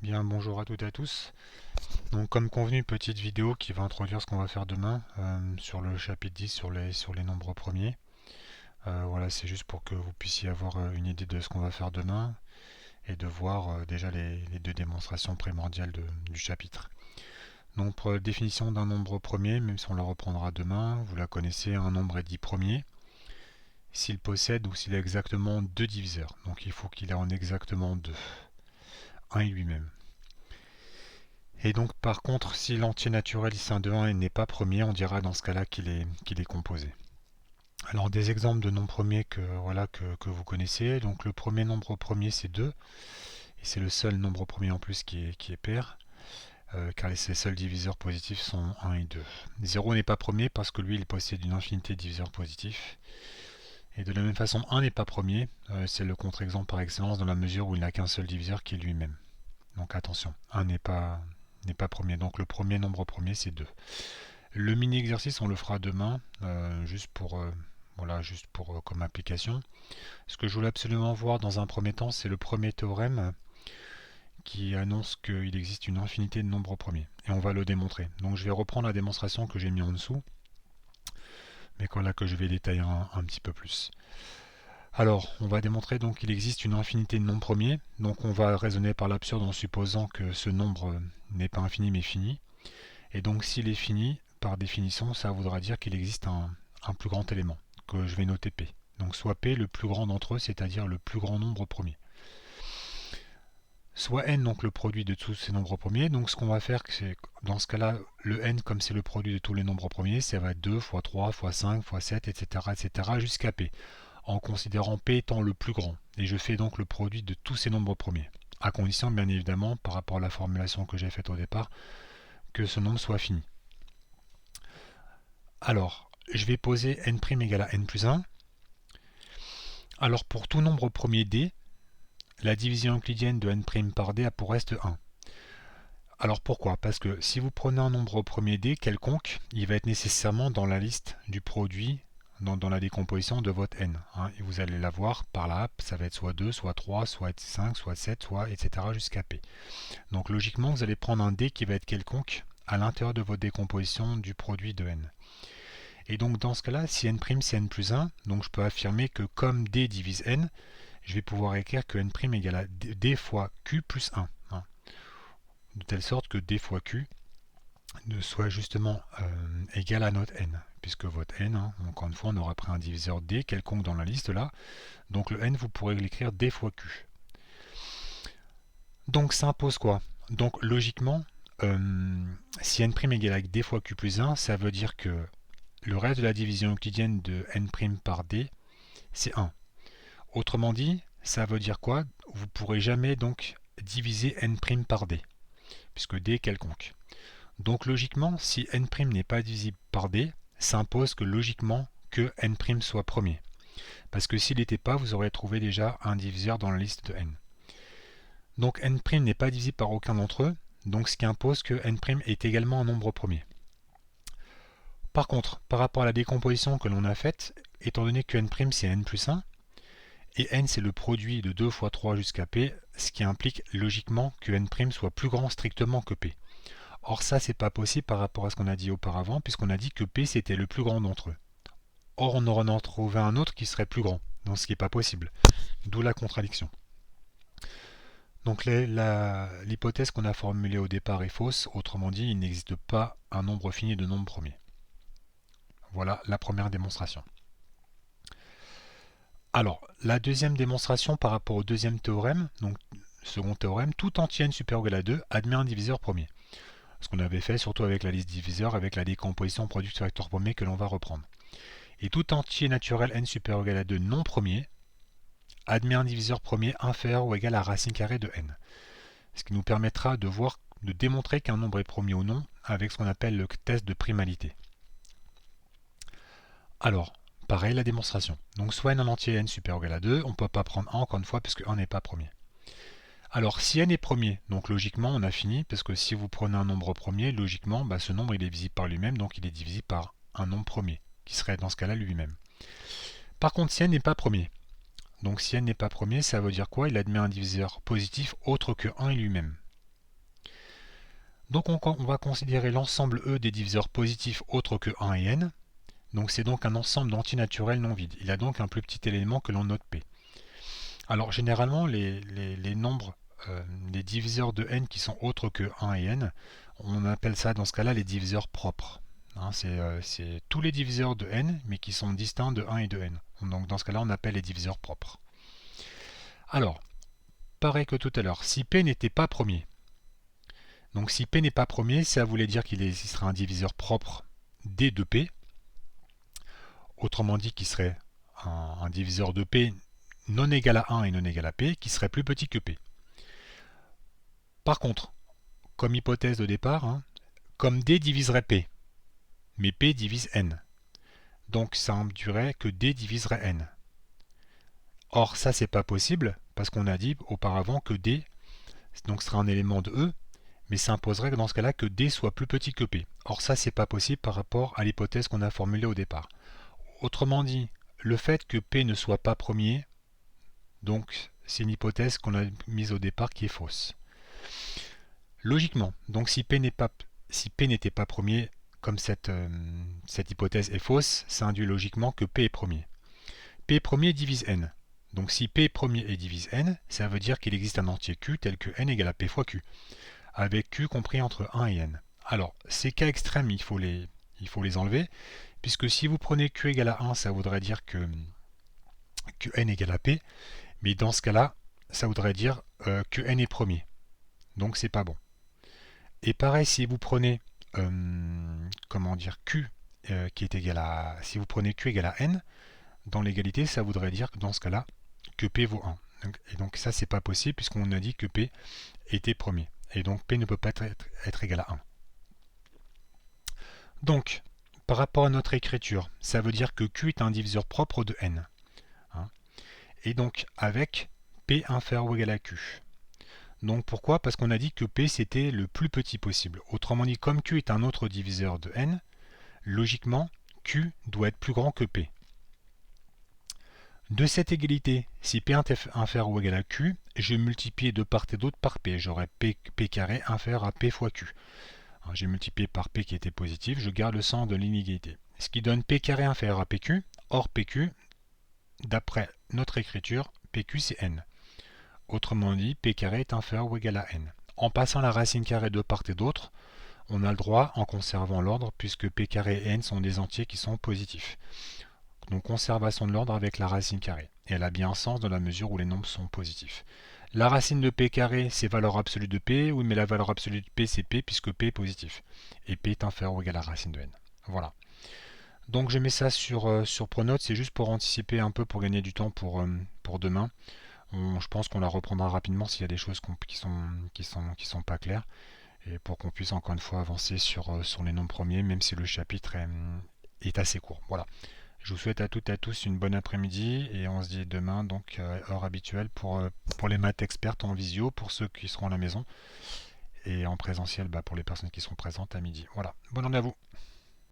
Bien, bonjour à toutes et à tous. Donc, comme convenu, petite vidéo qui va introduire ce qu'on va faire demain sur le chapitre 10 sur les nombres premiers. Voilà, c'est juste pour que vous puissiez avoir une idée de ce qu'on va faire demain et de voir déjà les deux démonstrations primordiales du chapitre. Donc, pour la définition d'un nombre premier, même si on la reprendra demain, vous la connaissez, un nombre est dit premier s'il possède ou s'il a exactement deux diviseurs. Donc, il faut qu'il ait en exactement deux, un et lui-même. Et donc par contre, si l'entier naturel distinct de 1 n'est pas premier, on dira dans ce cas-là qu'il est composé. Alors des exemples de nombres premiers que vous connaissez. Donc le premier nombre premier c'est 2, et c'est le seul nombre premier en plus qui est pair, car ses seuls diviseurs positifs sont 1 et 2. 0 n'est pas premier parce que lui il possède une infinité de diviseurs positifs. Et de la même façon, 1 n'est pas premier, c'est le contre-exemple par excellence dans la mesure où il n'a qu'un seul diviseur qui est lui-même. Donc attention, 1 n'est pas premier. Donc le premier nombre premier, c'est 2. Le mini-exercice, on le fera demain, juste pour comme application. Ce que je voulais absolument voir dans un premier temps, c'est le premier théorème qui annonce qu'il existe une infinité de nombres premiers. Et on va le démontrer. Donc je vais reprendre la démonstration que j'ai mis en dessous, mais que je vais détailler un petit peu plus. Alors, on va démontrer donc qu'il existe une infinité de nombres premiers. Donc on va raisonner par l'absurde en supposant que ce nombre n'est pas infini mais fini. Et donc s'il est fini, par définition, ça voudra dire qu'il existe un plus grand élément, que je vais noter P. Donc soit P le plus grand d'entre eux, c'est-à-dire le plus grand nombre premier. Soit N, donc le produit de tous ces nombres premiers. Donc ce qu'on va faire, c'est dans ce cas-là, le N, comme c'est le produit de tous les nombres premiers, ça va être 2 fois 3 fois 5 fois 7, etc. jusqu'à P, en considérant P étant le plus grand. Et je fais donc le produit de tous ces nombres premiers. À condition, bien évidemment, par rapport à la formulation que j'ai faite au départ, que ce nombre soit fini. Alors, je vais poser n' égale à n plus 1. Alors pour tout nombre premier d, la division euclidienne de n' par d a pour reste 1. Alors pourquoi? Parce que si vous prenez un nombre premier d quelconque, il va être nécessairement dans la liste du produit, dans la décomposition de votre n. Et vous allez l'avoir par là, ça va être soit 2, soit 3, soit 5, soit 7, soit etc. jusqu'à p. Donc logiquement, vous allez prendre un d qui va être quelconque à l'intérieur de votre décomposition du produit de n. Et donc dans ce cas-là, si n' c'est n plus 1, donc je peux affirmer que comme d divise n, je vais pouvoir écrire que n' égale à d fois q plus 1. De telle sorte que d fois q soit justement égal à notre n. Puisque votre n, encore une fois, on aura pris un diviseur d quelconque dans la liste là. Donc le n, vous pourrez l'écrire d fois q. Donc ça impose quoi? Donc logiquement, si n' égale à d fois q plus 1, ça veut dire que le reste de la division euclidienne de n' par d, c'est 1. Autrement dit, ça veut dire quoi? Vous ne pourrez jamais donc diviser n' par d, puisque d est quelconque. Donc logiquement, si n' n'est pas divisible par d, ça impose que logiquement que n' soit premier. Parce que s'il n'était pas, vous aurez trouvé déjà un diviseur dans la liste de n. Donc n' n'est pas divisible par aucun d'entre eux, donc ce qui impose que n' est également un nombre premier. Par contre, par rapport à la décomposition que l'on a faite, étant donné que n' c'est n plus 1, et n c'est le produit de 2 fois 3 jusqu'à p, ce qui implique logiquement que n' soit plus grand strictement que p. Or ça c'est pas possible par rapport à ce qu'on a dit auparavant, puisqu'on a dit que p c'était le plus grand d'entre eux. Or on aurait en trouvé un autre qui serait plus grand, donc ce qui n'est pas possible. D'où la contradiction. Donc l'hypothèse qu'on a formulée au départ est fausse, autrement dit il n'existe pas un nombre fini de nombres premiers. Voilà la première démonstration. Alors, la deuxième démonstration par rapport au deuxième théorème, donc second théorème, tout entier n supérieur ou égal à 2 admet un diviseur premier. Ce qu'on avait fait surtout avec la liste diviseur, avec la décomposition produit de facteurs premiers que l'on va reprendre. Et tout entier naturel n supérieur ou égal à 2 non premier admet un diviseur premier inférieur ou égal à racine carrée de n. Ce qui nous permettra de démontrer qu'un nombre est premier ou non avec ce qu'on appelle le test de primalité. Alors, pareil la démonstration. Donc soit n en entier n supérieur ou égal à 2, on ne peut pas prendre 1 encore une fois puisque 1 n'est pas premier. Alors si n est premier, donc logiquement on a fini, parce que si vous prenez un nombre premier, logiquement ce nombre il est divisible par lui-même, donc il est divisible par un nombre premier, qui serait dans ce cas-là lui-même. Par contre si n n'est pas premier, donc si n n'est pas premier, ça veut dire quoi? Il admet un diviseur positif autre que 1 et lui-même. Donc on va considérer l'ensemble E des diviseurs positifs autres que 1 et n. Donc c'est donc un ensemble d'antinaturels non vides. Il a donc un plus petit élément que l'on note P. Alors généralement les nombres, les diviseurs de n qui sont autres que 1 et n, on appelle ça dans ce cas-là les diviseurs propres. Hein, c'est tous les diviseurs de n mais qui sont distincts de 1 et de n. Donc dans ce cas-là on appelle les diviseurs propres. Alors, pareil que tout à l'heure, si P n'était pas premier, donc si P n'est pas premier, ça voulait dire qu'il existerait un diviseur propre D de P, autrement dit qu'il serait un diviseur de P non égal à 1 et non égal à P, qui serait plus petit que P. Par contre, comme hypothèse de départ, hein, comme D diviserait P, mais P divise N, donc ça induirait que D diviserait N. Or ça c'est pas possible, parce qu'on a dit auparavant que D donc sera un élément de E, mais ça imposerait dans ce cas-là que D soit plus petit que P. Or ça c'est pas possible par rapport à l'hypothèse qu'on a formulée au départ. Autrement dit, le fait que P ne soit pas premier, donc c'est une hypothèse qu'on a mise au départ qui est fausse. Logiquement, donc si P n'était pas premier, comme cette hypothèse est fausse, ça induit logiquement que P est premier. P premier divise N. Donc si P est premier et divise N, ça veut dire qu'il existe un entier Q tel que N égale à P fois Q, avec Q compris entre 1 et N. Alors, ces cas extrêmes, il faut les enlever, puisque si vous prenez Q égale à 1, ça voudrait dire que N égale à P, mais dans ce cas-là, ça voudrait dire que N est premier. Donc c'est pas bon. Et pareil, si vous prenez comment dire Q qui est égal à. Si vous prenez Q égale à N, dans l'égalité, ça voudrait dire que dans ce cas-là, que P vaut 1. Et donc ça, c'est pas possible puisqu'on a dit que P était premier. Et donc P ne peut pas être égal à 1. Donc, par rapport à notre écriture, ça veut dire que Q est un diviseur propre de N. Hein. Et donc avec P inférieur ou égal à Q. Donc pourquoi? Parce qu'on a dit que P c'était le plus petit possible. Autrement dit, comme Q est un autre diviseur de N, logiquement, Q doit être plus grand que P. De cette égalité, si P inférieur ou égal à Q, je vais multiplier de part et d'autre par P. J'aurai P carré inférieur à P fois Q. J'ai multiplié par P qui était positif, je garde le sens de l'inégalité. Ce qui donne P carré inférieur à PQ. Or PQ, d'après notre écriture, PQ c'est N. Autrement dit, P carré est inférieur ou égal à N. En passant la racine carrée de part et d'autre, on a le droit, en conservant l'ordre, puisque P carré et N sont des entiers qui sont positifs. Donc conservation de l'ordre avec la racine carrée. Et elle a bien un sens dans la mesure où les nombres sont positifs. La racine de P carré, c'est valeur absolue de P, oui, mais la valeur absolue de P, c'est P, puisque P est positif. Et P est inférieur ou égal à la racine de N. Voilà. Donc je mets ça sur Pronote, c'est juste pour anticiper un peu, pour gagner du temps pour demain. Je pense qu'on la reprendra rapidement s'il y a des choses qui sont pas claires. Et pour qu'on puisse encore une fois avancer sur les nombres premiers, même si le chapitre est assez court. Voilà. Je vous souhaite à toutes et à tous une bonne après-midi et on se dit demain, donc heure habituelle pour les maths expertes en visio, pour ceux qui seront à la maison, et en présentiel pour les personnes qui seront présentes à midi. Voilà, bonne journée à vous.